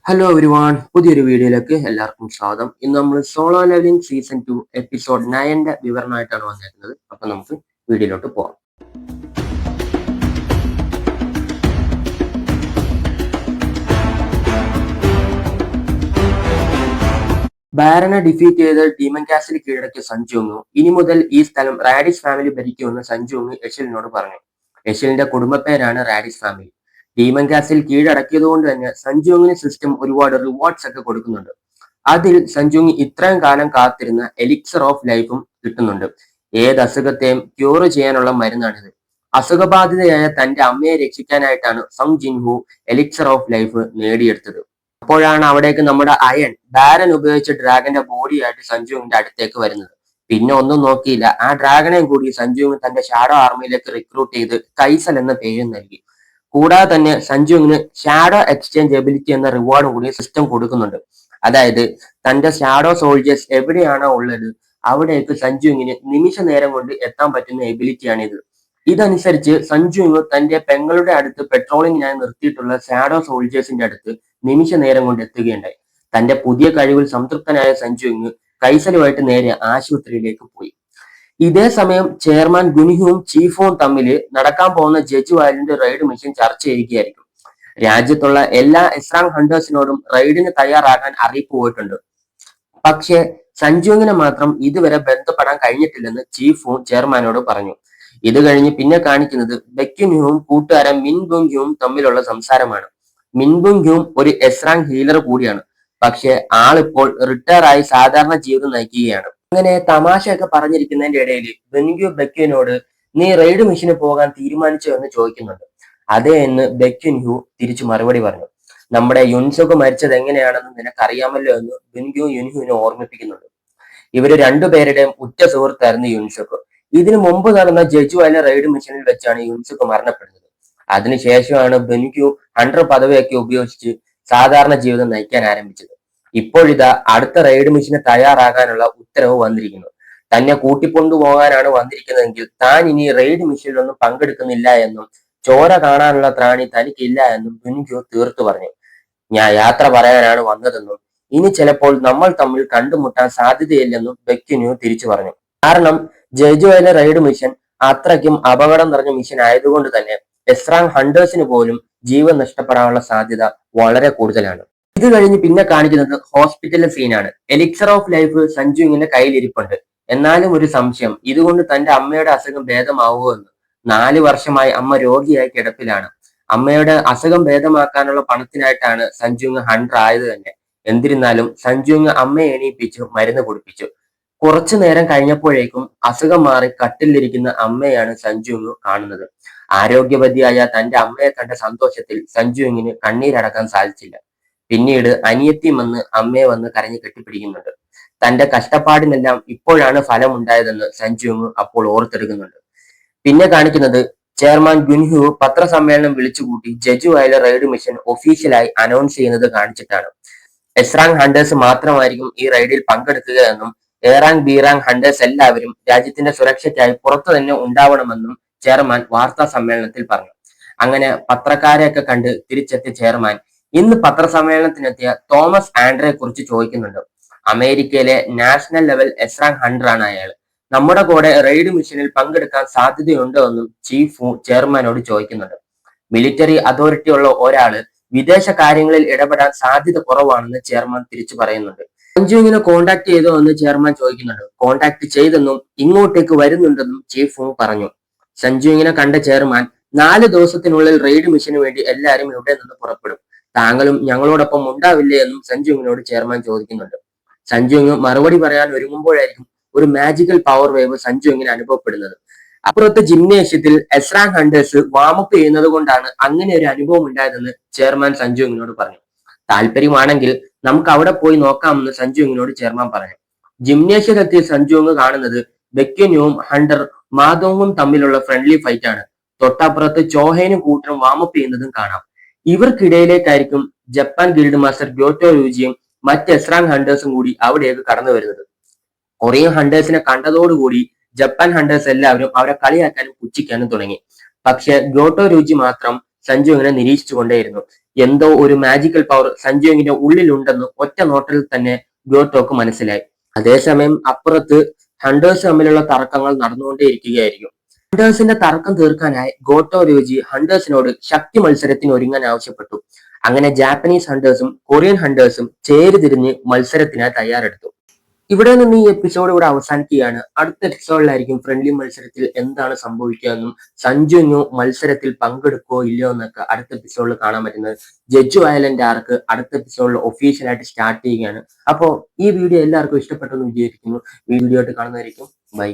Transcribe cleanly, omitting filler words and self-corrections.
Hello everyone, പുതിയൊരു വീഡിയോയിലേക്ക് എല്ലാവർക്കും സ്വാഗതം. ഇന്ന് നമ്മൾ സോളോ ലെവലിംഗ് സീസൺ 2 എപ്പിസോഡ് 9ന്റെ വിവരണമായിട്ടാണ് വന്നിരുന്നത്. അപ്പൊ നമുക്ക് വീഡിയോയിലോട്ട് പോകാം. ബാരനെ ഡിഫീറ്റ് ചെയ്ത് ഡീമൻ കാസിൽ കീഴടക്കിയ സഞ്ജുങ് ഇനി മുതൽ ഈ സ്ഥലം റാഡിഷ് ഫാമിലി ഭരിക്കുമെന്ന് സഞ്ജുങ് എഷിലിനോട് പറഞ്ഞു. എഷിലിന്റെ കുടുംബപ്പേരാണ് റാഡിഷ് ഫാമിലി. ഡീമൻ കാസിൽ കീഴടക്കിയത് കൊണ്ട് തന്നെ സഞ്ജുങ്ങിന് സിസ്റ്റം ഒരുപാട് റിവാർഡ്സ് ഒക്കെ കൊടുക്കുന്നുണ്ട്. അതിൽ സഞ്ജുങ് ഇത്രയും കാലം കാത്തിരുന്ന എലിക്സർ ഓഫ് ലൈഫും കിട്ടുന്നുണ്ട്. ഏത് അസുഖത്തെയും ക്യൂർ ചെയ്യാനുള്ള മരുന്നാണിത്. അസുഖബാധിതയായ തന്റെ അമ്മയെ രക്ഷിക്കാനായിട്ടാണ് സങ് ജിൻഹു എലിക്സർ ഓഫ് ലൈഫ് നേടിയെടുത്തത്. അപ്പോഴാണ് അവിടേക്ക് നമ്മുടെ അയൺ ബാരൻ ഉപയോഗിച്ച ഡ്രാഗന്റെ ബോഡിയായിട്ട് സഞ്ജുവിന്റെ അടുത്തേക്ക് വരുന്നത്. പിന്നെ ഒന്നും നോക്കിയില്ല, ആ ഡ്രാഗനെയും കൂടി സഞ്ജുവിന് തന്റെ ഷാഡോ ആർമിയിലേക്ക് റിക്രൂട്ട് ചെയ്ത് കൈസൽ എന്ന പേരും നൽകി. കൂടാതെ തന്നെ സഞ്ജുവിന് ഷാഡോ എക്സ്ചേഞ്ച് എബിലിറ്റി എന്ന റിവാർഡും കൂടി സിസ്റ്റം കൊടുക്കുന്നുണ്ട്. അതായത് തന്റെ ഷാഡോ സോൾജേഴ്സ് എവിടെയാണോ ഉള്ളത് അവിടേക്ക് സഞ്ജുവിന് നിമിഷ നേരം കൊണ്ട് എത്താൻ പറ്റുന്ന എബിലിറ്റിയാണിത്. ഇതനുസരിച്ച് സഞ്ജുവിന് തന്റെ പെങ്ങളുടെ അടുത്ത് പെട്രോളിങ്ങിനായി നിർത്തിയിട്ടുള്ള ഷാഡോ സോൾജേഴ്സിന്റെ അടുത്ത് നിമിഷ നേരം കൊണ്ട് എത്തുകയുണ്ടായി. തന്റെ പുതിയ കഴിവിൽ സംതൃപ്തനായ സഞ്ജുവിന് കൈസലുമായിട്ട് നേരെ ആശുപത്രിയിലേക്ക് പോയി. ഇതേ സമയം ചെയർമാൻ ഗുനിഹുവും ചീഫും തമ്മിൽ നടക്കാൻ പോകുന്ന ജഡ്ജ് വാലിന്റെ റെയ്ഡ് മിഷൻ ചർച്ച ചെയ്യുകയായിരിക്കും. രാജ്യത്തുള്ള എല്ലാ എസ്രാങ് ഹണ്ടേഴ്സിനോടും റെയ്ഡിന് തയ്യാറാകാൻ അറിയിപ്പ് പോയിട്ടുണ്ട്. പക്ഷേ സഞ്ജുവിനെ മാത്രം ഇതുവരെ ബന്ധപ്പെടാൻ കഴിഞ്ഞിട്ടില്ലെന്ന് ചീഫും ചെയർമാനോട് പറഞ്ഞു. ഇത് കഴിഞ്ഞ് പിന്നെ കാണിക്കുന്നത് ബെക്യുൻഹുവും കൂട്ടുകാരൻ മിൻബുങ്ഹുവും തമ്മിലുള്ള സംസാരമാണ്. മിൻബുങ്ഹുവും ഒരു എസ്രാങ് ഹീലർ കൂടിയാണ്. പക്ഷെ ആളിപ്പോൾ റിട്ടയർ ആയി സാധാരണ ജീവിതം നയിക്കുകയാണ്. അങ്ങനെ തമാശയൊക്കെ പറഞ്ഞിരിക്കുന്നതിന്റെ ഇടയിൽ ബെൻഗ്യു ബെക്യുനോട് നീ റെയ്ഡ് മിഷന് പോകാൻ തീരുമാനിച്ചോ എന്ന് ചോദിക്കുന്നുണ്ട്. അതെ എന്ന് ബെക്യുൻഹു തിരിച്ചു മറുപടി പറഞ്ഞു. നമ്മുടെ യുൻസുക്ക് മരിച്ചത് എങ്ങനെയാണെന്ന് നിനക്കറിയാമല്ലോ എന്ന് ബെൻഗ്യു യുൻഹുവിനെ ഓർമ്മിപ്പിക്കുന്നുണ്ട്. ഇവര് രണ്ടുപേരുടെയും ഉറ്റ സുഹൃത്തായിരുന്നു യുൻസുക്ക്. ഇതിനു മുമ്പ് നടന്ന ജഡ്ജുവാല റെയ്ഡ് മിഷനിൽ വെച്ചാണ് യുൻസുക്ക് മരണപ്പെടുന്നത്. അതിനുശേഷമാണ് ബെൻഗ്യു ഹണ്ടർ പദവിയൊക്കെ ഉപയോഗിച്ച് സാധാരണ ജീവിതം നയിക്കാൻ ആരംഭിച്ചത്. ഇപ്പോഴിതാ അടുത്ത റെയ്ഡ് മിഷന് തയ്യാറാകാനുള്ള ഉത്തരവ് വന്നിരിക്കുന്നു. തന്നെ കൂട്ടിക്കൊണ്ടുപോകാനാണ് വന്നിരിക്കുന്നതെങ്കിൽ താൻ ഇനി റെയ്ഡ് മിഷനിലൊന്നും പങ്കെടുക്കുന്നില്ല എന്നും ചോര കാണാനുള്ള ത്രാണി തനിക്കില്ല എന്നും ബെൻഗ്യു തീർത്തു പറഞ്ഞു. ഞാൻ യാത്ര പറയാനാണ് വന്നതെന്നും ഇനി ചിലപ്പോൾ നമ്മൾ തമ്മിൽ കണ്ടുമുട്ടാൻ സാധ്യതയില്ലെന്നും ബെക്യുന്യു തിരിച്ചു പറഞ്ഞു. കാരണം ജയ്ജുവയിലെ റെയ്ഡ് മിഷൻ അത്രയ്ക്കും അപകടം നിറഞ്ഞ മിഷൻ ആയതുകൊണ്ട് തന്നെ എസ്രാങ് ഹണ്ടേഴ്സിന് പോലും ജീവൻ നഷ്ടപ്പെടാനുള്ള സാധ്യത വളരെ കൂടുതലാണ്. ഇത് കഴിഞ്ഞ് പിന്നെ കാണിക്കുന്നത് ഹോസ്പിറ്റലിലെ സീനാണ്. എലിക്സർ ഓഫ് ലൈഫ് സഞ്ജുവിന്റെ കയ്യിലിരിപ്പുണ്ട്. എന്നാലും ഒരു സംശയം, ഇതുകൊണ്ട് തന്റെ അമ്മയുടെ അസുഖം ഭേദമാവുമോ എന്ന്. 4 വർഷമായി അമ്മ രോഗിയായി കിടപ്പിലാണ്. അമ്മയുടെ അസുഖം ഭേദമാക്കാനുള്ള പണത്തിനായിട്ടാണ് സഞ്ജുങ് ഹണ്ടർ ആയത് തന്നെ. എന്നിരുന്നാലും സഞ്ജുങ് അമ്മയെ എണീപ്പിച്ചു മരുന്ന് കുടിപ്പിച്ചു. കുറച്ചു നേരം കഴിഞ്ഞപ്പോഴേക്കും അസുഖം മാറി കട്ടിലിരിക്കുന്ന അമ്മയാണ് സഞ്ജുങ് കാണുന്നത്. ആരോഗ്യവതിയായ തന്റെ അമ്മയെ കണ്ട സന്തോഷത്തിൽ സഞ്ജുങ്ങിന് കണ്ണീരടക്കാൻ സാധിച്ചില്ല. പിന്നീട് അനിയത്തിയും വന്ന് അമ്മയെ വന്ന് കരഞ്ഞു കെട്ടിപ്പിടിക്കുന്നുണ്ട്. തന്റെ കഷ്ടപ്പാടിനെല്ലാം ഇപ്പോഴാണ് ഫലമുണ്ടായതെന്ന് സഞ്ജുങ് അപ്പോൾ ഓർത്തെടുക്കുന്നുണ്ട്. പിന്നെ കാണിക്കുന്നത് ചെയർമാൻ ഗുൻഹു പത്രസമ്മേളനം വിളിച്ചുകൂട്ടി ജഡ്ജുവായ റെയ്ഡ് മിഷൻ ഒഫീഷ്യലായി അനൗൺസ് ചെയ്യുന്നത് കാണിച്ചിട്ടാണ്. എസ്രാങ് ഹണ്ടേഴ്സ് മാത്രമായിരിക്കും ഈ റെയ്ഡിൽ പങ്കെടുക്കുക എന്നും എറാങ് ബീറാങ് ഹണ്ടേഴ്സ് എല്ലാവരും രാജ്യത്തിന്റെ സുരക്ഷയ്ക്കായി പുറത്തു തന്നെ ഉണ്ടാവണമെന്നും ചെയർമാൻ വാർത്താ സമ്മേളനത്തിൽ പറഞ്ഞു. അങ്ങനെ പത്രക്കാരെയൊക്കെ കണ്ട് തിരിച്ചെത്തിയ ചെയർമാൻ ഇന്ന് പത്രസമ്മേളനത്തിനെത്തിയ തോമസ് ആൻഡ്രയെ കുറിച്ച് ചോദിക്കുന്നുണ്ട്. അമേരിക്കയിലെ നാഷണൽ ലെവൽ എസ്രാങ് ഹണ്ടർ ആണ് അയാൾ. നമ്മുടെ കൂടെ റെയ്ഡ് മിഷനിൽ പങ്കെടുക്കാൻ സാധ്യതയുണ്ടോ എന്നും ചീഫ് ചെയർമാനോട് ചോദിക്കുന്നുണ്ട്. മിലിറ്ററി അതോറിറ്റി ഉള്ള ഒരാള് വിദേശ കാര്യങ്ങളിൽ ഇടപെടാൻ സാധ്യത കുറവാണെന്ന് ചെയർമാൻ തിരിച്ചു പറയുന്നുണ്ട്. സഞ്ജുവിനെ കോണ്ടാക്ട് ചെയ്തോ എന്ന് ചെയർമാൻ ചോദിക്കുന്നുണ്ട്. കോണ്ടാക്ട് ചെയ്തെന്നും ഇങ്ങോട്ടേക്ക് വരുന്നുണ്ടെന്നും ചീഫ് പറഞ്ഞു. സഞ്ജുവിനെ കണ്ട ചെയർമാൻ 4 ദിവസത്തിനുള്ളിൽ റെയ്ഡ് മിഷന് വേണ്ടി എല്ലാവരും ഇവിടെ നിന്ന് പുറപ്പെടും. താങ്കളും ഞങ്ങളോടൊപ്പം ഉണ്ടാവില്ലേ എന്നും സഞ്ജുവിനോട് ചെയർമാൻ ചോദിക്കുന്നുണ്ട്. സഞ്ജുവിന് മറുപടി പറയാൻ ഒരുങ്ങുമ്പോഴായിരിക്കും ഒരു മാജിക്കൽ പവർ വേവ് സഞ്ജുവിന് അനുഭവപ്പെടുന്നത്. അപ്പുറത്തെ ജിംനേഷ്യത്തിൽ എസ്രാങ് ഹണ്ടേഴ്സ് വാമപ്പ് ചെയ്യുന്നത് കൊണ്ടാണ് അങ്ങനെ ഒരു അനുഭവം ഉണ്ടായതെന്ന് ചെയർമാൻ സഞ്ജുവിനോട് പറഞ്ഞു. താല്പര്യമാണെങ്കിൽ നമുക്ക് അവിടെ പോയി നോക്കാമെന്ന് സഞ്ജുവിനോട് ചെയർമാൻ പറഞ്ഞു. ജിംനേഷ്യത്തിലെത്തിയ സഞ്ജുങ് കാണുന്നത് ബെക്യുനുവും ഹണ്ടർ മാധോങ്ങും തമ്മിലുള്ള ഫ്രണ്ട്ലി ഫൈറ്റ് ആണ്. തൊട്ടപ്പുറത്ത് ചോഹേനും കൂട്ടരും വാമപ്പ് ചെയ്യുന്നതും കാണാം. ഇവർക്കിടയിലേക്കായിരിക്കും ജപ്പാൻ ഗിൽഡ് മാസ്റ്റർ ഗ്യോട്ടോ രുചിയും മറ്റ് എസ്രാങ് ഹണ്ടേഴ്സും കൂടി അവിടേക്ക് കടന്നു വരുന്നത്. കൊറിയൻ ഹണ്ടേഴ്സിനെ കണ്ടതോടുകൂടി ജപ്പാൻ ഹണ്ടേഴ്സ് എല്ലാവരും അവരെ കളിയാക്കാനും പുച്ഛിക്കാനും തുടങ്ങി. പക്ഷെ ഗ്യോട്ടോ രുചി മാത്രം സഞ്ജു ഇങ്ങനെ നിരീക്ഷിച്ചുകൊണ്ടേയിരുന്നു. എന്തോ ഒരു മാജിക്കൽ പവർ സഞ്ജുവിന്റെ ഉള്ളിലുണ്ടെന്ന് ഒറ്റ നോട്ടത്തിൽ തന്നെ ഗോട്ടോക്ക് മനസ്സിലായി. അതേസമയം അപ്പുറത്ത് ഹണ്ടേഴ്സ് തമ്മിലുള്ള തർക്കങ്ങൾ നടന്നുകൊണ്ടേയിരിക്കുകയായിരിക്കും. ഹണ്ടേഴ്സിന്റെ തർക്കം തീർക്കാനായി ഗോട്ടോ രോജി ഹണ്ടേഴ്സിനോട് ശക്തി മത്സരത്തിന് ഒരുങ്ങാൻ ആവശ്യപ്പെട്ടു. അങ്ങനെ ജാപ്പനീസ് ഹണ്ടേഴ്സും കൊറിയൻ ഹണ്ടേഴ്സും ചേരിതിരിഞ്ഞ് മത്സരത്തിനായി തയ്യാറെടുത്തു. ഇവിടെ നിന്ന് ഈ എപ്പിസോഡ് ഇവിടെ അവസാനിക്കുകയാണ്. അടുത്ത എപ്പിസോഡിലായിരിക്കും ഫ്രണ്ട്ലി മത്സരത്തിൽ എന്താണ് സംഭവിക്കുക എന്നും സഞ്ജുവിനു മത്സരത്തിൽ പങ്കെടുക്കുകയോ ഇല്ലയോ എന്നൊക്കെ അടുത്ത എപ്പിസോഡിൽ കാണാൻ പറ്റുന്നത്. ജഡ്ജു ഐലൻഡ് ആർക്ക് അടുത്ത എപ്പിസോഡിൽ ഒഫീഷ്യലായിട്ട് സ്റ്റാർട്ട് ചെയ്യുകയാണ്. അപ്പോൾ ഈ വീഡിയോ എല്ലാവർക്കും ഇഷ്ടപ്പെട്ടെന്ന് വിചാരിക്കുന്നു. വീഡിയോ ആയിട്ട് കാണുന്നതായിരിക്കും. ബൈ.